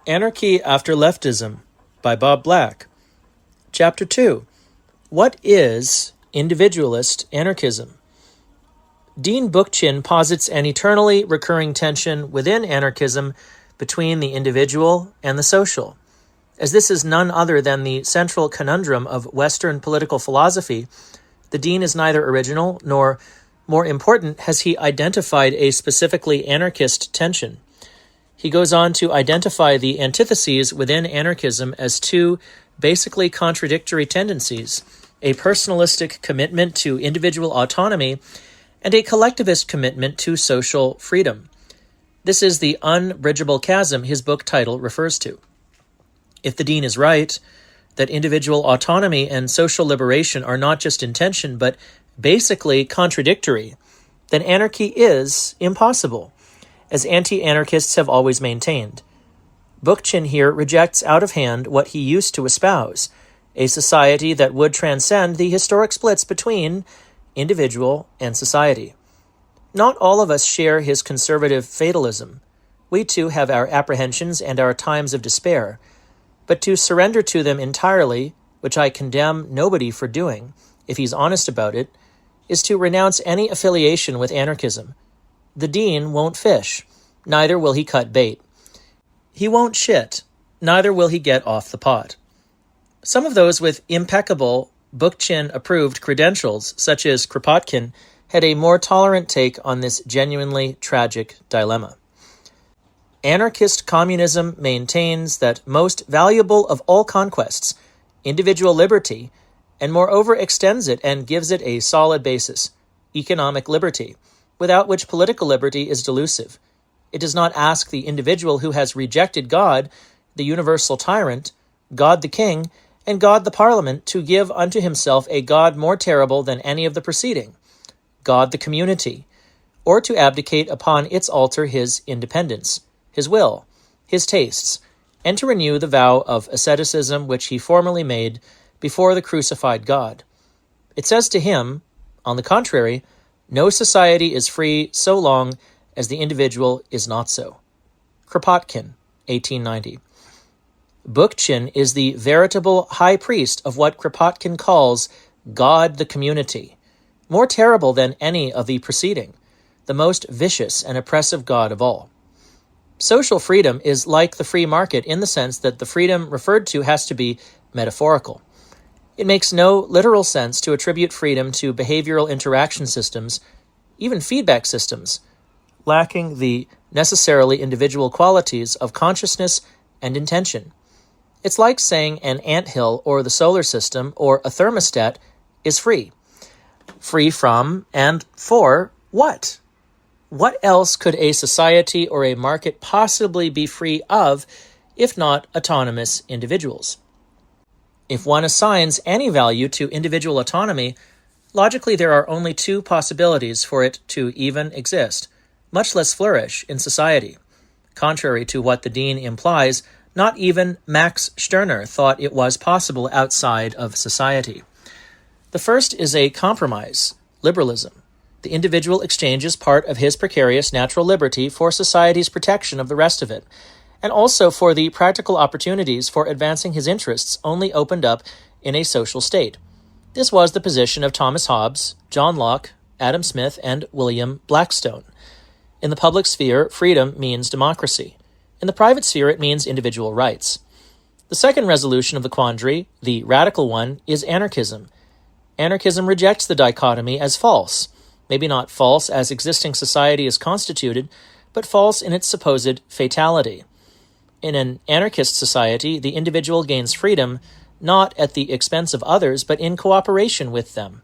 Anarchy After Leftism by Bob Black. Chapter 2. What is Individualist Anarchism? Dean Bookchin posits an eternally recurring tension within anarchism between the individual and the social. As this is none other than the central conundrum of Western political philosophy, the Dean is neither original nor, more important, has he identified a specifically anarchist tension. He goes on to identify the antitheses within anarchism as two basically contradictory tendencies, a personalistic commitment to individual autonomy and a collectivist commitment to social freedom. This is the unbridgeable chasm his book title refers to. If the Dean is right, that individual autonomy and social liberation are not just in tension, but basically contradictory, then anarchy is impossible, as anti-anarchists have always maintained. Bookchin here rejects out of hand what he used to espouse, a society that would transcend the historic splits between individual and society. Not all of us share his conservative fatalism. We too have our apprehensions and our times of despair, but to surrender to them entirely, which I condemn nobody for doing, if he's honest about it, is to renounce any affiliation with anarchism. The Dean won't fish, neither will he cut bait. He won't shit, neither will he get off the pot. Some of those with impeccable, Bookchin-approved credentials, such as Kropotkin, had a more tolerant take on this genuinely tragic dilemma. Anarchist communism maintains that most valuable of all conquests, individual liberty, and moreover extends it and gives it a solid basis, economic liberty, without which political liberty is delusive. It does not ask the individual who has rejected God, the universal tyrant, God the king, and God the parliament, to give unto himself a God more terrible than any of the preceding, God the community, or to abdicate upon its altar his independence, his will, his tastes, and to renew the vow of asceticism which he formerly made before the crucified God. It says to him, on the contrary, no society is free so long as the individual is not so. Kropotkin, 1890. Bookchin is the veritable high priest of what Kropotkin calls God the community, more terrible than any of the preceding, the most vicious and oppressive God of all. Social freedom is like the free market in the sense that the freedom referred to has to be metaphorical. It makes no literal sense to attribute freedom to behavioral interaction systems, even feedback systems, lacking the necessarily individual qualities of consciousness and intention. It's like saying an anthill or the solar system or a thermostat is free. Free from and for what? What else could a society or a market possibly be free of if not autonomous individuals? If one assigns any value to individual autonomy, logically there are only two possibilities for it to even exist, much less flourish in society. Contrary to what the Dean implies, not even Max Stirner thought it was possible outside of society. The first is a compromise, liberalism. The individual exchanges part of his precarious natural liberty for society's protection of the rest of it, and also for the practical opportunities for advancing his interests only opened up in a social state. This was the position of Thomas Hobbes, John Locke, Adam Smith, and William Blackstone. In the public sphere, freedom means democracy. In the private sphere, it means individual rights. The second resolution of the quandary, the radical one, is anarchism. Anarchism rejects the dichotomy as false, maybe not false as existing society is constituted, but false in its supposed fatality. In an anarchist society, the individual gains freedom not at the expense of others, but in cooperation with them.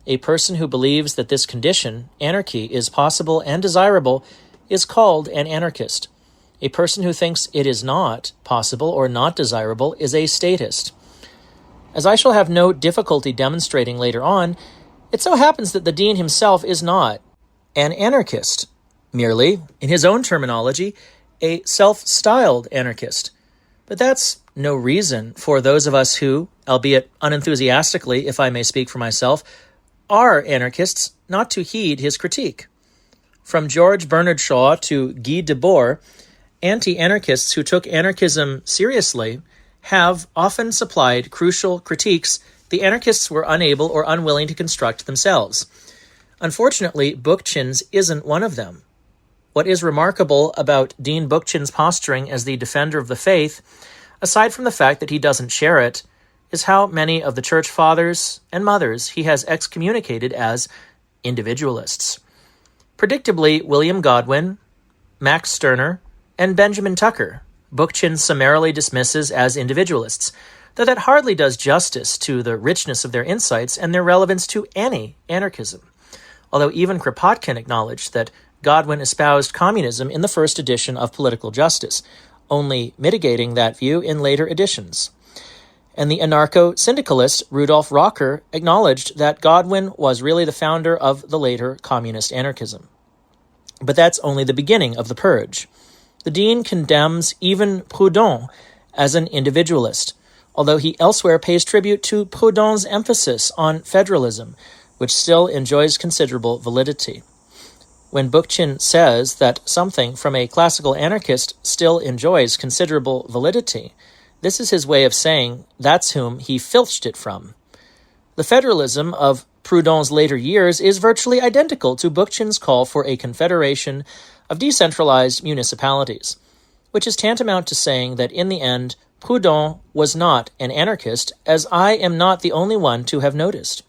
A person who believes that this condition, anarchy, is possible and desirable is called an anarchist. A person who thinks it is not possible or not desirable is a statist. As I shall have no difficulty demonstrating later on, it so happens that the Dean himself is not an anarchist, merely, in his own terminology, a self-styled anarchist. But that's no reason for those of us who, albeit unenthusiastically, if I may speak for myself, are anarchists not to heed his critique. From George Bernard Shaw to Guy Debord, anti-anarchists who took anarchism seriously have often supplied crucial critiques the anarchists were unable or unwilling to construct themselves. Unfortunately, Bookchin's isn't one of them. What is remarkable about Dean Bookchin's posturing as the defender of the faith, aside from the fact that he doesn't share it, is how many of the church fathers and mothers he has excommunicated as individualists. Predictably, William Godwin, Max Stirner, and Benjamin Tucker, Bookchin summarily dismisses as individualists, though that hardly does justice to the richness of their insights and their relevance to any anarchism. Although even Kropotkin acknowledged that Godwin espoused communism in the first edition of Political Justice, only mitigating that view in later editions. And the anarcho-syndicalist Rudolf Rocker acknowledged that Godwin was really the founder of the later communist anarchism. But that's only the beginning of the purge. The dean condemns even Proudhon as an individualist, although he elsewhere pays tribute to Proudhon's emphasis on federalism, which still enjoys considerable validity. When Bookchin says that something from a classical anarchist still enjoys considerable validity, this is his way of saying that's whom he filched it from. The federalism of Proudhon's later years is virtually identical to Bookchin's call for a confederation of decentralized municipalities, which is tantamount to saying that in the end, Proudhon was not an anarchist, as I am not the only one to have noticed.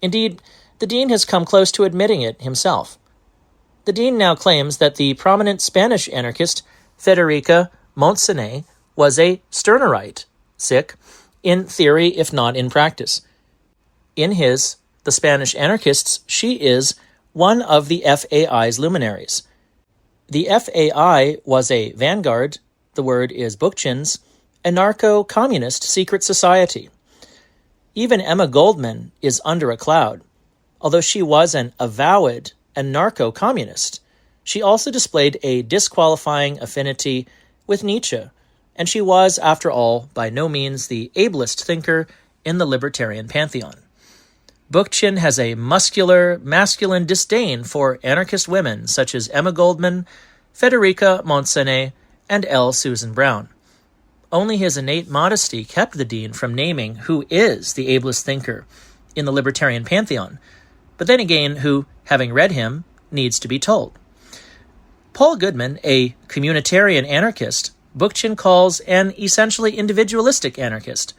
Indeed, the dean has come close to admitting it himself. The dean now claims that the prominent Spanish anarchist Federica Montaner was a Stirnerite, in theory if not in practice. In his The Spanish Anarchists, she is one of the FAI's luminaries. The FAI was a vanguard, the word is Bookchin's, anarcho-communist secret society. Even Emma Goldman is under a cloud. Although she was an avowed anarcho-communist, she also displayed a disqualifying affinity with Nietzsche, and she was, after all, by no means the ablest thinker in the libertarian pantheon. Bookchin has a muscular, masculine disdain for anarchist women such as Emma Goldman, Federica Montaner, and L. Susan Brown. Only his innate modesty kept the dean from naming who is the ablest thinker in the libertarian pantheon, but then again who, having read him, needs to be told. Paul Goodman, a communitarian anarchist, Bookchin calls an essentially individualistic anarchist,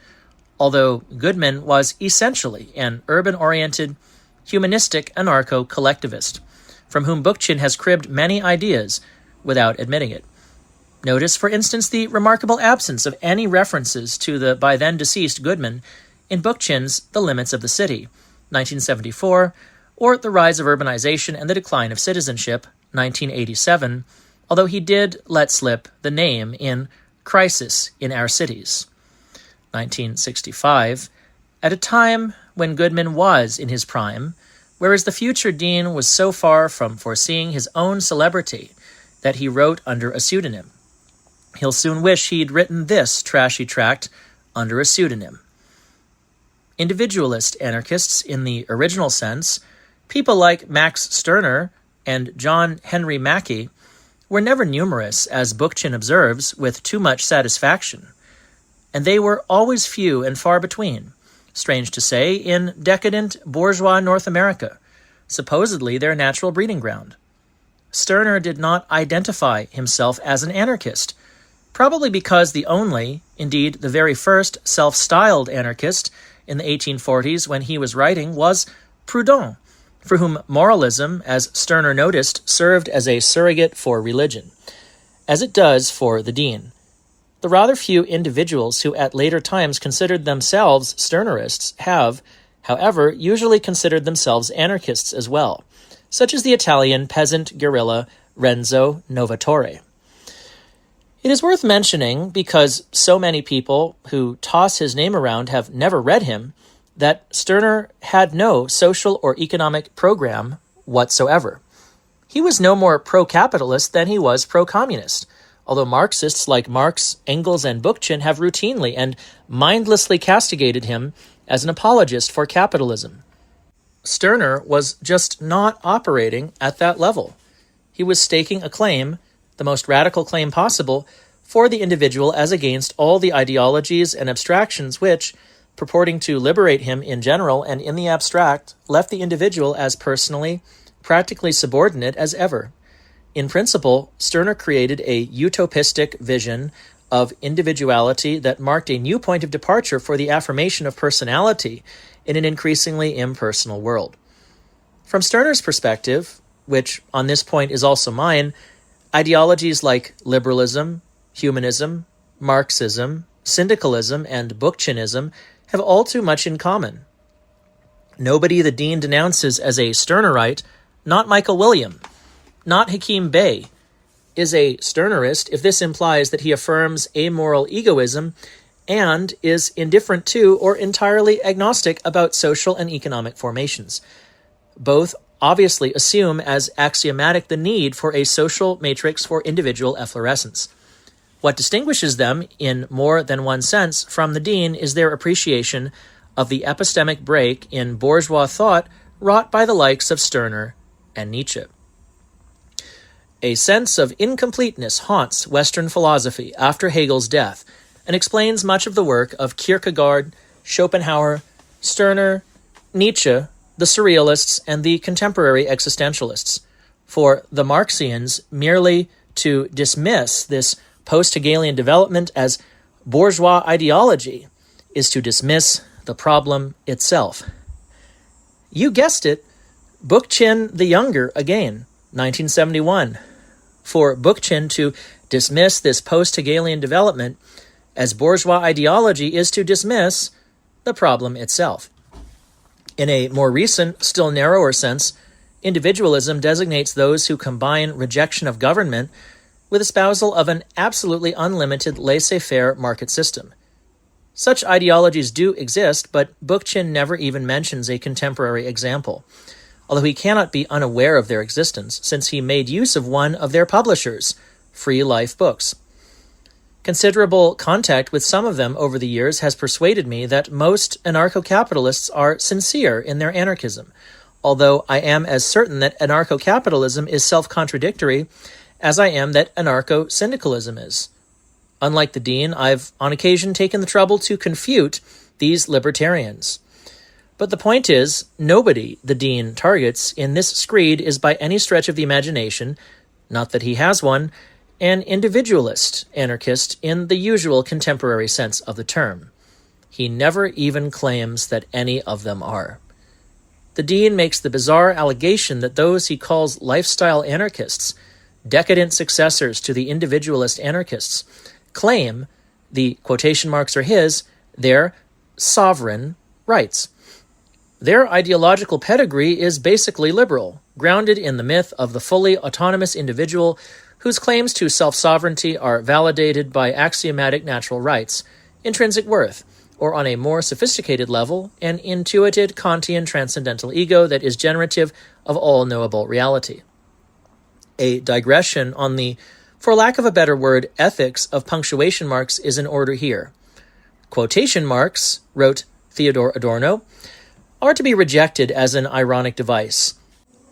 although Goodman was essentially an urban-oriented, humanistic anarcho-collectivist, from whom Bookchin has cribbed many ideas without admitting it. Notice, for instance, the remarkable absence of any references to the by-then-deceased Goodman in Bookchin's The Limits of the City, 1974, or The Rise of Urbanization and the Decline of Citizenship, 1987, although he did let slip the name in Crisis in Our Cities, 1965, at a time when Goodman was in his prime, whereas the future dean was so far from foreseeing his own celebrity that he wrote under a pseudonym. He'll soon wish he'd written this trashy tract under a pseudonym. Individualist anarchists in the original sense, people like Max Stirner and John Henry Mackey, were never numerous, as Bookchin observes, with too much satisfaction, and they were always few and far between, strange to say, in decadent bourgeois North America, supposedly their natural breeding ground. Stirner did not identify himself as an anarchist, probably because the only, indeed the very first, self-styled anarchist in the 1840s when he was writing was Proudhon, for whom moralism, as Stirner noticed, served as a surrogate for religion, as it does for the dean. The rather few individuals who at later times considered themselves Stirnerists have, however, usually considered themselves anarchists as well, such as the Italian peasant guerrilla Renzo Novatore. It is worth mentioning, because so many people who toss his name around have never read him, that Stirner had no social or economic program whatsoever. He was no more pro-capitalist than he was pro-communist, although Marxists like Marx, Engels, and Bookchin have routinely and mindlessly castigated him as an apologist for capitalism. Stirner was just not operating at that level. He was staking a claim the most radical claim possible for the individual as against all the ideologies and abstractions which, purporting to liberate him in general and in the abstract, left the individual as personally, practically subordinate as ever. In principle, Stirner created a utopistic vision of individuality that marked a new point of departure for the affirmation of personality in an increasingly impersonal world. From Stirner's perspective, which on this point is also mine, ideologies like liberalism, humanism, Marxism, syndicalism, and Bookchinism have all too much in common. Nobody the Dean denounces as a Stirnerite, not Michael William, not Hakim Bey, is a Stirnerist if this implies that he affirms amoral egoism and is indifferent to or entirely agnostic about social and economic formations. Both obviously assume as axiomatic the need for a social matrix for individual efflorescence. What distinguishes them, in more than one sense, from the Dean is their appreciation of the epistemic break in bourgeois thought wrought by the likes of Stirner and Nietzsche. A sense of incompleteness haunts Western philosophy after Hegel's death and explains much of the work of Kierkegaard, Schopenhauer, Stirner, Nietzsche, the Surrealists, and the contemporary existentialists. For the Marxians, merely to dismiss this post-Hegelian development as bourgeois ideology is to dismiss the problem itself. You guessed it, Bookchin the Younger again, 1971. For Bookchin to dismiss this post-Hegelian development as bourgeois ideology is to dismiss the problem itself. In a more recent, still narrower sense, individualism designates those who combine rejection of government with espousal of an absolutely unlimited laissez-faire market system. Such ideologies do exist, but Bookchin never even mentions a contemporary example, although he cannot be unaware of their existence, since he made use of one of their publishers, Free Life Books. Considerable contact with some of them over the years has persuaded me that most anarcho-capitalists are sincere in their anarchism, although I am as certain that anarcho-capitalism is self-contradictory as I am that anarcho-syndicalism is. Unlike the Dean, I've on occasion taken the trouble to confute these libertarians. But the point is, nobody the Dean targets in this screed is by any stretch of the imagination, not that he has one, an individualist anarchist in the usual contemporary sense of the term. He never even claims that any of them are. The Dean makes the bizarre allegation that those he calls lifestyle anarchists, decadent successors to the individualist anarchists, claim, the quotation marks are his, their sovereign rights. Their ideological pedigree is basically liberal, grounded in the myth of the fully autonomous individual whose claims to self-sovereignty are validated by axiomatic natural rights, intrinsic worth, or on a more sophisticated level, an intuited Kantian transcendental ego that is generative of all knowable reality. A digression on the, for lack of a better word, ethics of punctuation marks is in order here. Quotation marks, wrote Theodor Adorno, are to be rejected as an ironic device,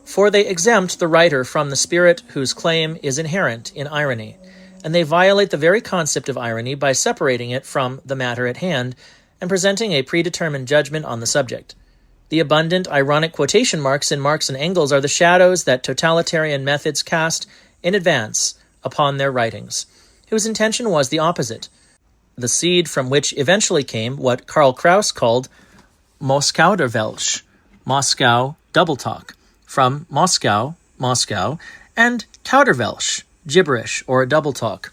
for they exempt the writer from the spirit whose claim is inherent in irony, and they violate the very concept of irony by separating it from the matter at hand and presenting a predetermined judgment on the subject. The abundant ironic quotation marks in Marx and Engels are the shadows that totalitarian methods cast in advance upon their writings, whose intention was the opposite, the seed from which eventually came what Karl Kraus called Moskauderwelsch, Moscow double talk, from Moscow, and Kauderwelsch, gibberish or double talk.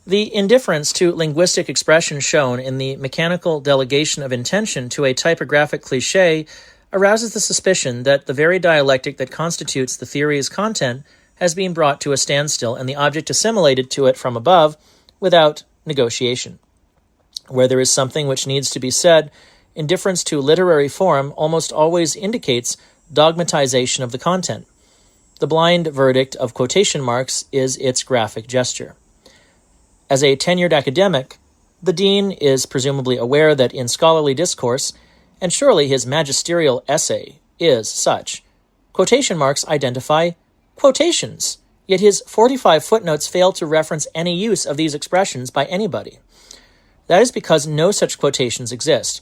The indifference to linguistic expression shown in the mechanical delegation of intention to a typographic cliché arouses the suspicion that the very dialectic that constitutes the theory's content has been brought to a standstill and the object assimilated to it from above without negotiation. Where there is something which needs to be said, indifference to literary form almost always indicates dogmatization of the content. The blind verdict of quotation marks is its graphic gesture. As a tenured academic, the Dean is presumably aware that in scholarly discourse, and surely his magisterial essay is such, quotation marks identify quotations Yet his 45 footnotes fail to reference any use of these expressions by anybody. That is because no such quotations exist.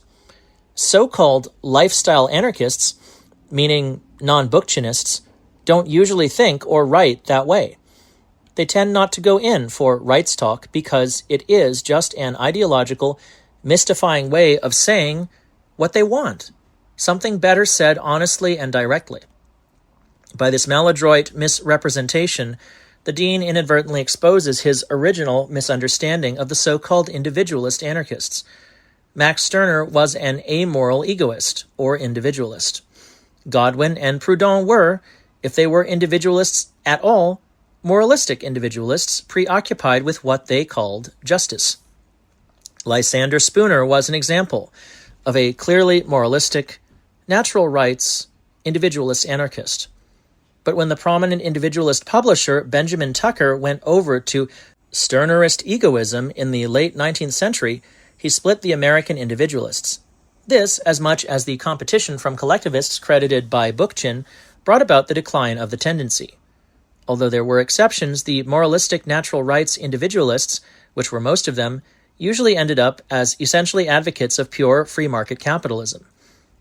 So-called lifestyle anarchists, meaning non-Bookchinists, don't usually think or write that way. They tend not to go in for rights talk because it is just an ideological, mystifying way of saying what they want, something better said honestly and directly. By this maladroit misrepresentation, the dean inadvertently exposes his original misunderstanding of the so-called individualist anarchists. Max Stirner was an amoral egoist, or individualist. Godwin and Proudhon were, if they were individualists at all, moralistic individualists preoccupied with what they called justice. Lysander Spooner was an example of a clearly moralistic, natural rights, individualist anarchist. But when the prominent individualist publisher Benjamin Tucker went over to Stirnerist egoism in the late 19th century, he split the American individualists. This, as much as the competition from collectivists credited by Bookchin, brought about the decline of the tendency. Although there were exceptions, the moralistic natural rights individualists, which were most of them, usually ended up as essentially advocates of pure free market capitalism.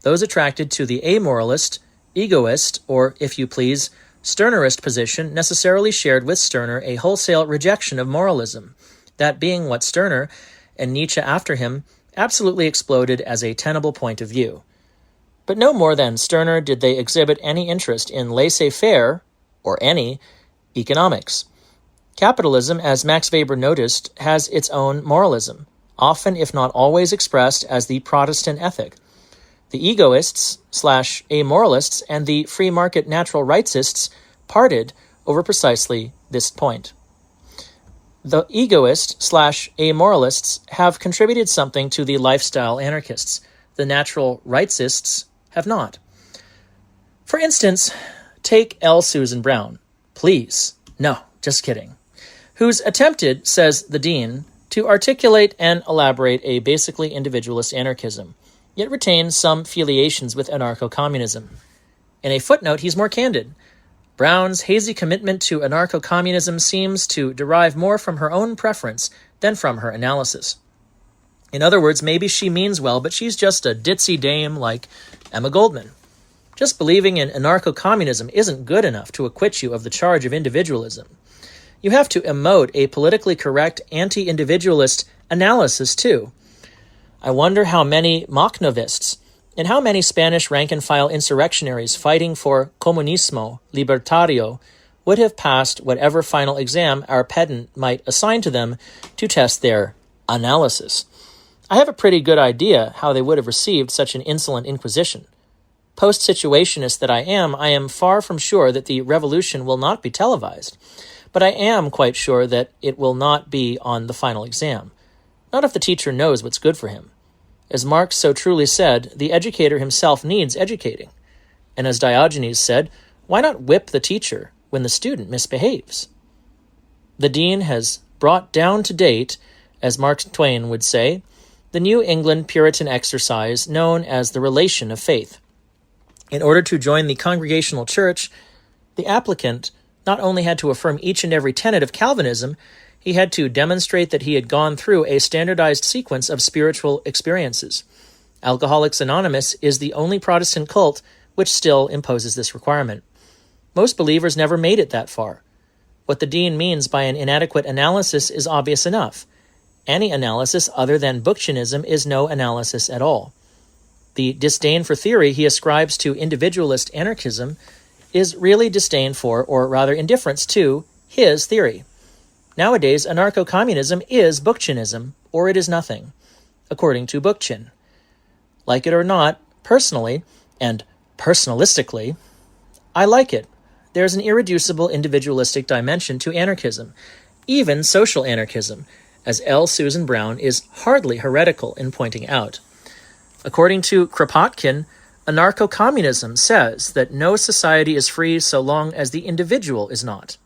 Those attracted to the amoralist, egoist, or, if you please, Stirnerist position necessarily shared with Stirner a wholesale rejection of moralism, that being what Stirner, and Nietzsche after him, absolutely exploded as a tenable point of view. But no more than Stirner did they exhibit any interest in laissez-faire, or any, economics. Capitalism, as Max Weber noticed, has its own moralism, often if not always expressed as the Protestant ethic. The egoists/amoralists and the free market natural rightsists parted over precisely this point. The egoist/amoralists have contributed something to the lifestyle anarchists. The natural rightsists have not. For instance, take L. Susan Brown. Please. No, just kidding. Who's attempted, says the dean, to articulate and elaborate a basically individualist anarchism, yet retains some affiliations with anarcho-communism. In a footnote, he's more candid. Brown's hazy commitment to anarcho-communism seems to derive more from her own preference than from her analysis. In other words, maybe she means well, but she's just a ditzy dame like Emma Goldman. Just believing in anarcho-communism isn't good enough to acquit you of the charge of individualism. You have to emote a politically correct anti-individualist analysis, too. I wonder how many Makhnovists and how many Spanish rank-and-file insurrectionaries fighting for comunismo libertario would have passed whatever final exam our pedant might assign to them to test their analysis. I have a pretty good idea how they would have received such an insolent inquisition. Post-situationist that I am far from sure that the revolution will not be televised, but I am quite sure that it will not be on the final exam. Not if the teacher knows what's good for him. As Marx so truly said, the educator himself needs educating. And as Diogenes said, why not whip the teacher when the student misbehaves? The dean has brought down to date, as Mark Twain would say, the New England Puritan exercise known as the relation of faith. In order to join the Congregational Church, the applicant not only had to affirm each and every tenet of Calvinism, he had to demonstrate that he had gone through a standardized sequence of spiritual experiences. Alcoholics Anonymous is the only Protestant cult which still imposes this requirement. Most believers never made it that far. What the dean means by an inadequate analysis is obvious enough. Any analysis other than Bookchinism is no analysis at all. The disdain for theory he ascribes to individualist anarchism is really disdain for, or rather indifference to, his theory. Nowadays, anarcho-communism is Bookchinism, or it is nothing, according to Bookchin. Like it or not, personally, and personalistically, I like it. There's an irreducible individualistic dimension to anarchism, even social anarchism, as L. Susan Brown is hardly heretical in pointing out. According to Kropotkin, anarcho-communism says that no society is free so long as the individual is not.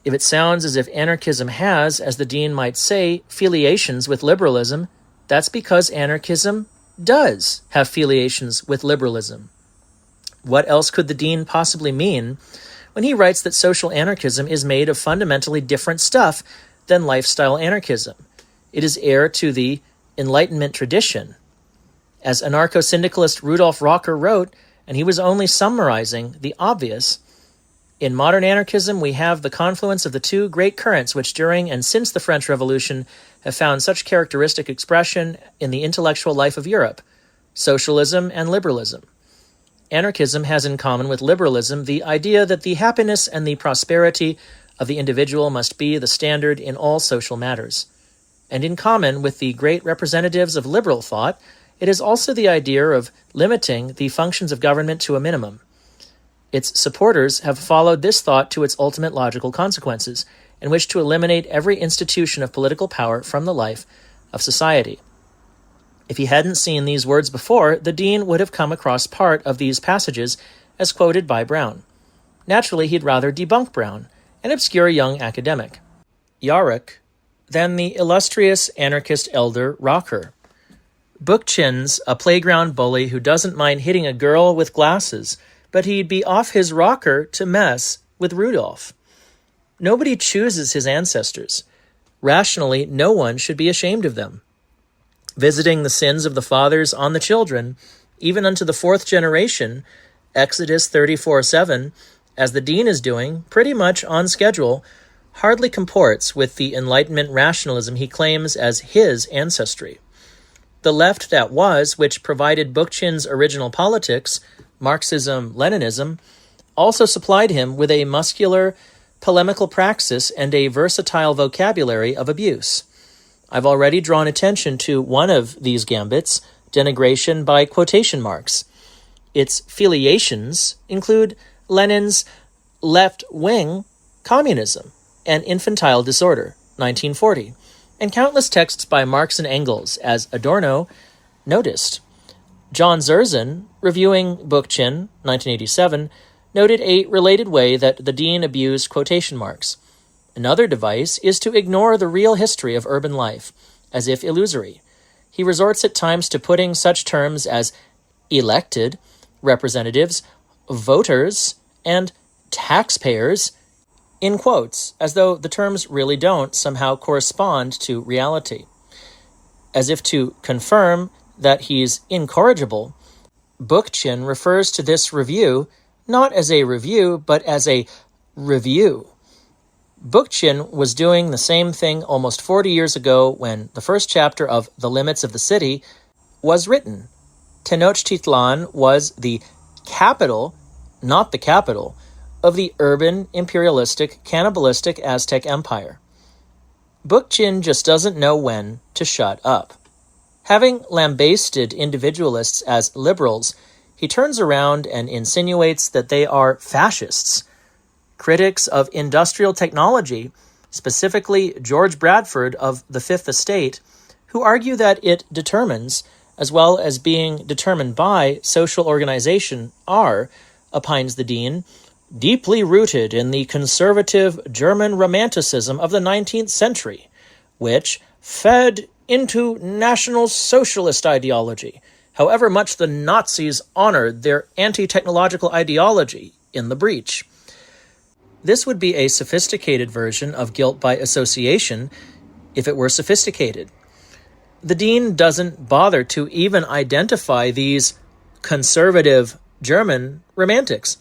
If it sounds as if anarchism has, as the dean might say, affiliations with liberalism, that's because anarchism does have affiliations with liberalism. What else could the dean possibly mean when he writes that social anarchism is made of fundamentally different stuff than lifestyle anarchism. It is heir to the Enlightenment tradition. As anarcho-syndicalist Rudolf Rocker wrote, and he was only summarizing the obvious, in modern anarchism we have the confluence of the two great currents which during and since the French Revolution have found such characteristic expression in the intellectual life of Europe, socialism and liberalism. Anarchism has in common with liberalism the idea that the happiness and the prosperity of the individual must be the standard in all social matters. And in common with the great representatives of liberal thought, it is also the idea of limiting the functions of government to a minimum. Its supporters have followed this thought to its ultimate logical consequences, and wish to eliminate every institution of political power from the life of society. If he hadn't seen these words before, the dean would have come across part of these passages as quoted by Brown. Naturally, he'd rather debunk Brown, an obscure young academic. Yarrick, than the illustrious anarchist elder Rocker. Bookchin's a playground bully who doesn't mind hitting a girl with glasses, but he'd be off his rocker to mess with Rudolph. Nobody chooses his ancestors. Rationally, no one should be ashamed of them. Visiting the sins of the fathers on the children, even unto the fourth generation, Exodus 34:7, as the dean is doing, pretty much on schedule, hardly comports with the Enlightenment rationalism he claims as his ancestry. The left that was, which provided Bookchin's original politics, Marxism-Leninism, also supplied him with a muscular, polemical praxis and a versatile vocabulary of abuse. I've already drawn attention to one of these gambits, denigration by quotation marks. Its affiliations include Lenin's left-wing communism and infantile disorder, 1940, and countless texts by Marx and Engels, as Adorno noticed. John Zerzan, reviewing Bookchin, 1987, noted a related way that the dean abused quotation marks. Another device is to ignore the real history of urban life, as if illusory. He resorts at times to putting such terms as elected, representatives, voters, and taxpayers in quotes, as though the terms really don't somehow correspond to reality. As if to confirm that he's incorrigible, Bookchin refers to this review not as a review, but as a review. Bookchin was doing the same thing almost 40 years ago when the first chapter of The Limits of the City was written. Tenochtitlan was the capital, not the capital, of the urban, imperialistic, cannibalistic Aztec Empire. Bookchin just doesn't know when to shut up. Having lambasted individualists as liberals, he turns around and insinuates that they are fascists. Critics of industrial technology, specifically George Bradford of the Fifth Estate, who argue that it determines, as well as being determined by, social organization, are, opines the dean, deeply rooted in the conservative German Romanticism of the 19th century, which fed into National Socialist ideology, however much the Nazis honored their anti-technological ideology in the breach. This would be a sophisticated version of guilt by association if it were sophisticated. The dean doesn't bother to even identify these conservative German romantics.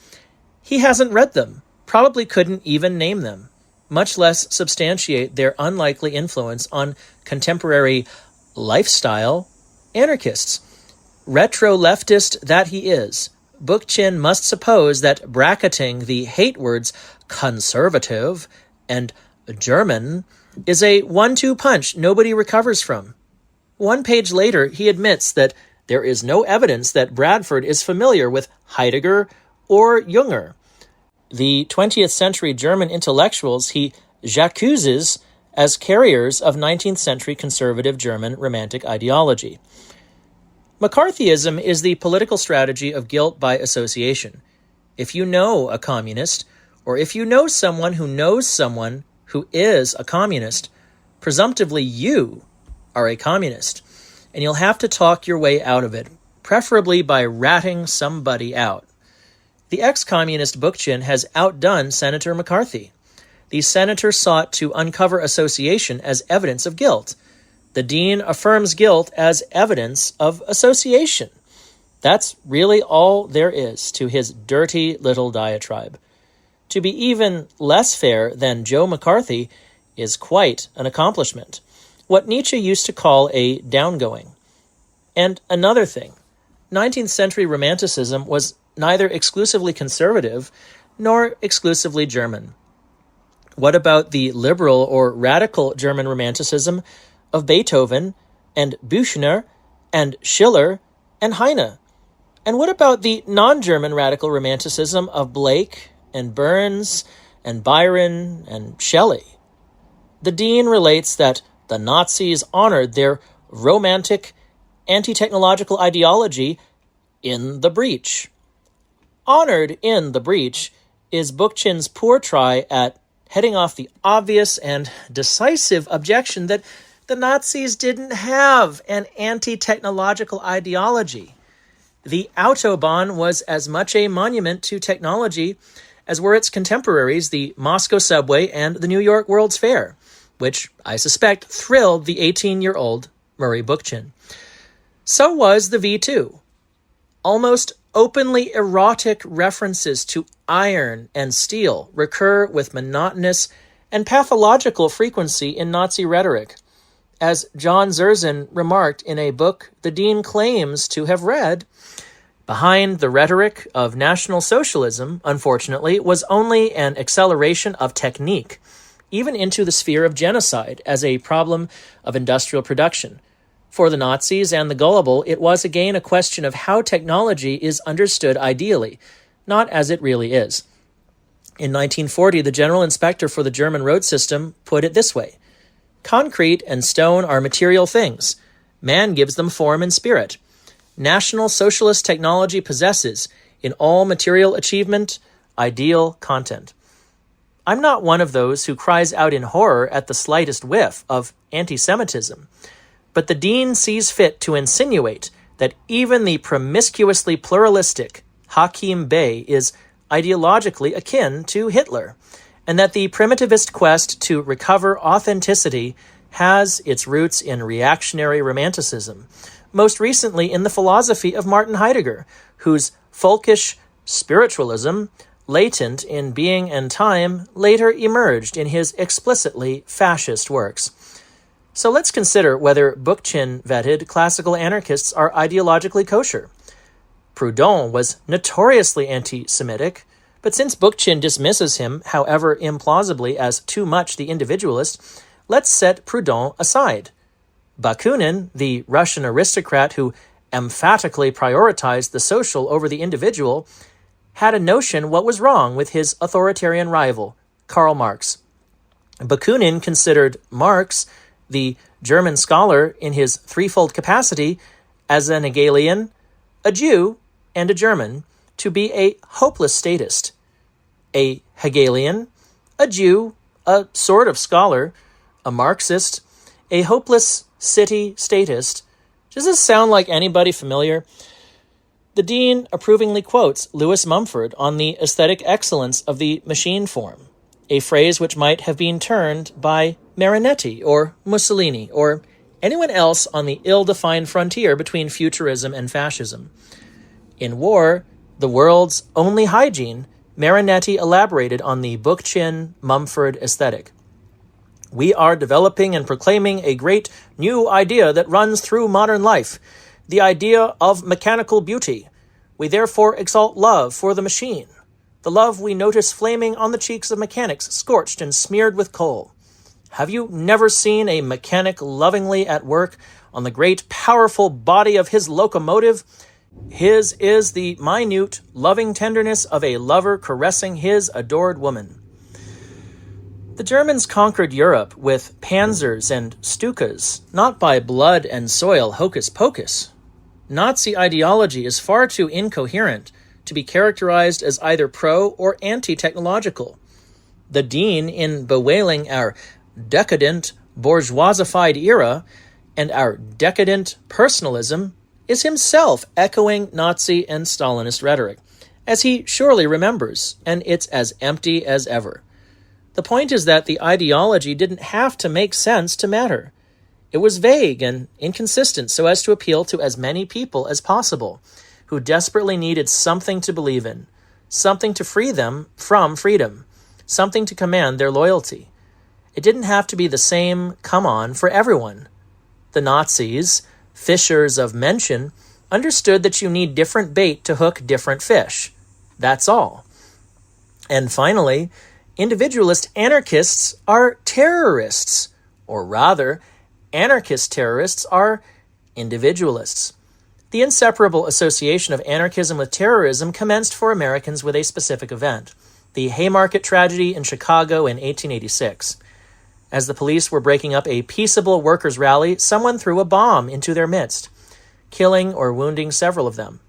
He hasn't read them, probably couldn't even name them, much less substantiate their unlikely influence on contemporary lifestyle anarchists. Retro-leftist that he is, Bookchin must suppose that bracketing the hate words conservative and German is a 1-2 punch nobody recovers from. One page later, he admits that there is no evidence that Bradford is familiar with Heidegger or Junger. The 20th century German intellectuals he j'accuses as carriers of 19th century conservative German romantic ideology. McCarthyism is the political strategy of guilt by association. If you know a communist, or if you know someone who is a communist, presumptively you are a communist, and you'll have to talk your way out of it, preferably by ratting somebody out. The ex-communist Bookchin has outdone Senator McCarthy. The senator sought to uncover association as evidence of guilt. The dean affirms guilt as evidence of association. That's really all there is to his dirty little diatribe. To be even less fair than Joe McCarthy is quite an accomplishment, what Nietzsche used to call a downgoing. And another thing, 19th century Romanticism was neither exclusively conservative nor exclusively German. What about the liberal or radical German Romanticism of Beethoven and Büchner and Schiller and Heine? And what about the non-German radical Romanticism of Blake and Burns and Byron and Shelley? The dean relates that the Nazis honored their romantic, anti-technological ideology in the breach. Honored in the breach is Bookchin's poor try at heading off the obvious and decisive objection that the Nazis didn't have an anti-technological ideology. The Autobahn was as much a monument to technology as were its contemporaries, the Moscow subway and the New York World's Fair, which I suspect thrilled the 18-year-old Murray Bookchin. So was the V2. Almost openly erotic references to iron and steel recur with monotonous and pathological frequency in Nazi rhetoric. As John Zerzan remarked in a book the dean claims to have read, behind the rhetoric of National Socialism, unfortunately, was only an acceleration of technique, even into the sphere of genocide as a problem of industrial production. For the Nazis and the gullible, it was again a question of how technology is understood ideally, not as it really is. In 1940, the general inspector for the German road system put it this way: concrete and stone are material things. Man gives them form and spirit. National Socialist technology possesses, in all material achievement, ideal content. I'm not one of those who cries out in horror at the slightest whiff of anti-Semitism, but the dean sees fit to insinuate that even the promiscuously pluralistic Hakim Bey is ideologically akin to Hitler, and that the primitivist quest to recover authenticity has its roots in reactionary romanticism, most recently in the philosophy of Martin Heidegger, whose folkish spiritualism, latent in being and time, later emerged in his explicitly fascist works. So let's consider whether Bookchin-vetted classical anarchists are ideologically kosher. Proudhon was notoriously anti-Semitic, but since Bookchin dismisses him, however implausibly, as too much the individualist, let's set Proudhon aside. Bakunin, the Russian aristocrat who emphatically prioritized the social over the individual, had a notion what was wrong with his authoritarian rival, Karl Marx. Bakunin considered Marx, the German scholar in his threefold capacity as an Hegelian, a Jew, and a German, to be a hopeless statist. A Hegelian, a Jew, a sort of scholar, a Marxist, a hopeless city statist. Does this sound like anybody familiar? The dean approvingly quotes Lewis Mumford on the aesthetic excellence of the machine form, a phrase which might have been turned by Marinetti or Mussolini or anyone else on the ill-defined frontier between futurism and fascism. In War, the world's only hygiene, Marinetti elaborated on the Bookchin-Mumford aesthetic. We are developing and proclaiming a great new idea that runs through modern life, the idea of mechanical beauty. We therefore exalt love for the machine, the love we notice flaming on the cheeks of mechanics scorched and smeared with coal. Have you never seen a mechanic lovingly at work on the great powerful body of his locomotive? His is the minute, loving tenderness of a lover caressing his adored woman. The Germans conquered Europe with panzers and stukas, not by blood and soil hocus pocus. Nazi ideology is far too incoherent to be characterized as either pro or anti-technological. The dean, in bewailing our decadent, bourgeoisified era and our decadent personalism, is himself echoing Nazi and Stalinist rhetoric, as he surely remembers, and it's as empty as ever. The point is that the ideology didn't have to make sense to matter. It was vague and inconsistent so as to appeal to as many people as possible, who desperately needed something to believe in, something to free them from freedom, something to command their loyalty. It didn't have to be the same come-on for everyone. The Nazis, fishers of mention, understood that you need different bait to hook different fish. That's all. And finally, individualist anarchists are terrorists, or rather, anarchist terrorists are individualists. The inseparable association of anarchism with terrorism commenced for Americans with a specific event, the Haymarket tragedy in Chicago in 1886. As the police were breaking up a peaceable workers' rally, someone threw a bomb into their midst, killing or wounding several of them.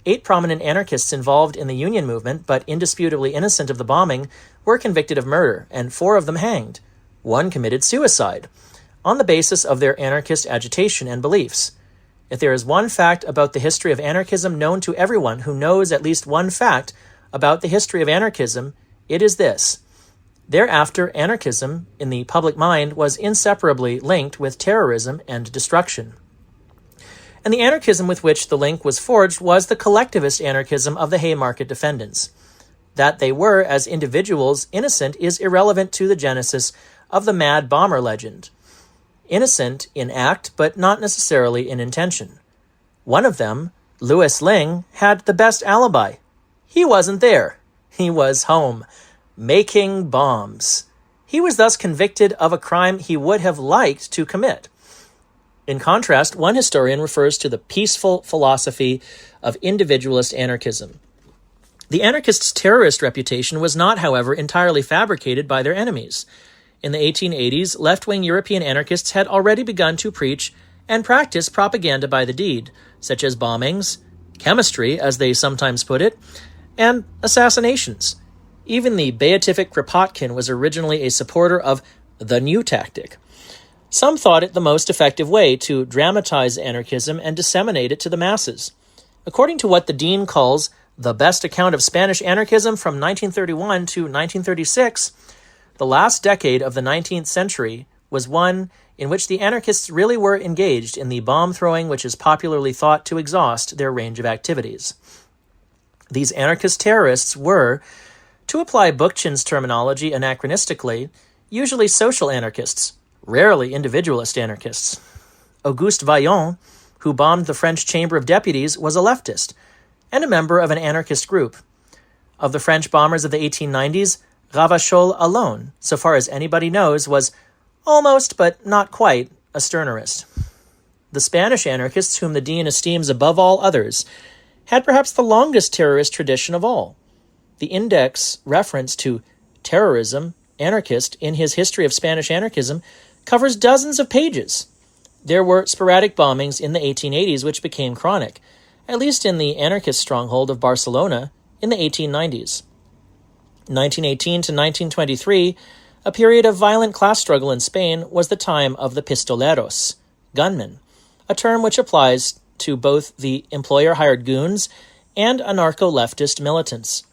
8 prominent anarchists involved in the Union movement, but indisputably innocent of the bombing, were convicted of murder, and 4 of them hanged. 1 committed suicide, on the basis of their anarchist agitation and beliefs. If there is one fact about the history of anarchism known to everyone who knows at least one fact about the history of anarchism, it is this. Thereafter, anarchism, in the public mind, was inseparably linked with terrorism and destruction. And the anarchism with which the link was forged was the collectivist anarchism of the Haymarket defendants. That they were, as individuals, innocent is irrelevant to the genesis of the mad bomber legend. Innocent in act, but not necessarily in intention. One of them, Louis Ling, had the best alibi. He wasn't there. He was home, making bombs. He was thus convicted of a crime he would have liked to commit. In contrast, one historian refers to the peaceful philosophy of individualist anarchism. The anarchists' terrorist reputation was not, however, entirely fabricated by their enemies. In the 1880s, left-wing European anarchists had already begun to preach and practice propaganda by the deed, such as bombings, chemistry, as they sometimes put it, and assassinations. Even the beatific Kropotkin was originally a supporter of the new tactic. Some thought it the most effective way to dramatize anarchism and disseminate it to the masses. According to what the Dean calls the best account of Spanish anarchism from 1931 to 1936, the last decade of the 19th century was one in which the anarchists really were engaged in the bomb-throwing which is popularly thought to exhaust their range of activities. These anarchist terrorists were, to apply Bookchin's terminology anachronistically, usually social anarchists, rarely individualist anarchists. Auguste Vaillant, who bombed the French Chamber of Deputies, was a leftist and a member of an anarchist group. Of the French bombers of the 1890s, Ravachol alone, so far as anybody knows, was almost, but not quite, a Stirnerist. The Spanish anarchists, whom the Dean esteems above all others, had perhaps the longest terrorist tradition of all. The index reference to terrorism, anarchist, in his History of Spanish Anarchism covers dozens of pages. There were sporadic bombings in the 1880s which became chronic, at least in the anarchist stronghold of Barcelona in the 1890s. 1918 to 1923, a period of violent class struggle in Spain, was the time of the pistoleros, gunmen, a term which applies to both the employer-hired goons and anarcho-leftist militants.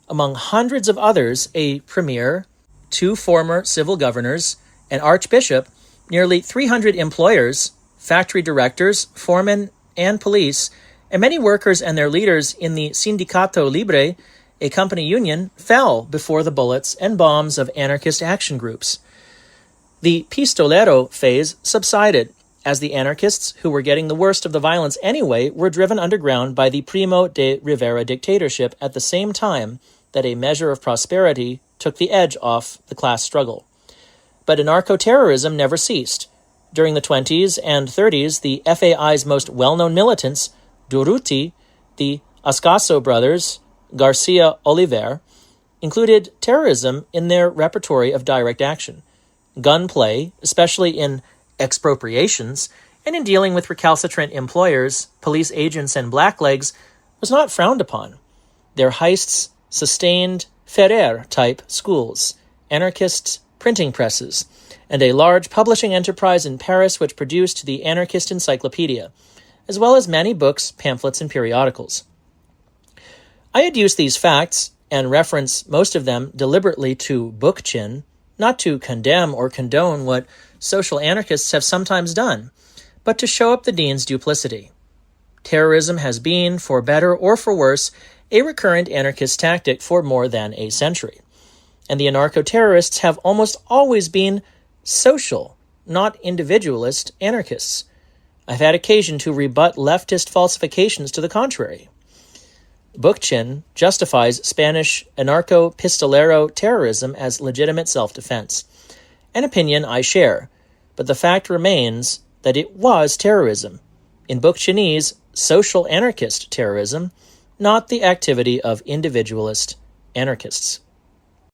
Among hundreds of others, a premier, 2 former civil governors, an archbishop, nearly 300 employers, factory directors, foremen, and police, and many workers and their leaders in the Sindicato Libre, a company union, fell before the bullets and bombs of anarchist action groups. The pistolero phase subsided, as the anarchists, who were getting the worst of the violence anyway, were driven underground by the Primo de Rivera dictatorship at the same time that a measure of prosperity took the edge off the class struggle. But anarcho-terrorism never ceased. During the 20s and 30s, the FAI's most well-known militants, Durruti, the Ascaso brothers, Garcia Oliver, included terrorism in their repertory of direct action. Gunplay, especially in expropriations, and in dealing with recalcitrant employers, police agents, and blacklegs, was not frowned upon. Their heists sustained Ferrer-type schools, anarchist printing presses, and a large publishing enterprise in Paris which produced the Anarchist Encyclopedia, as well as many books, pamphlets, and periodicals. I adduce these facts and reference most of them deliberately to Bookchin, not to condemn or condone what social anarchists have sometimes done, but to show up the dean's duplicity. Terrorism has been, for better or for worse, a recurrent anarchist tactic for more than a century. And the anarcho-terrorists have almost always been social, not individualist anarchists. I've had occasion to rebut leftist falsifications to the contrary. Bookchin justifies Spanish anarcho-pistolero terrorism as legitimate self-defense, an opinion I share, but the fact remains that it was terrorism, in Bookchinese social anarchist terrorism, not the activity of individualist anarchists.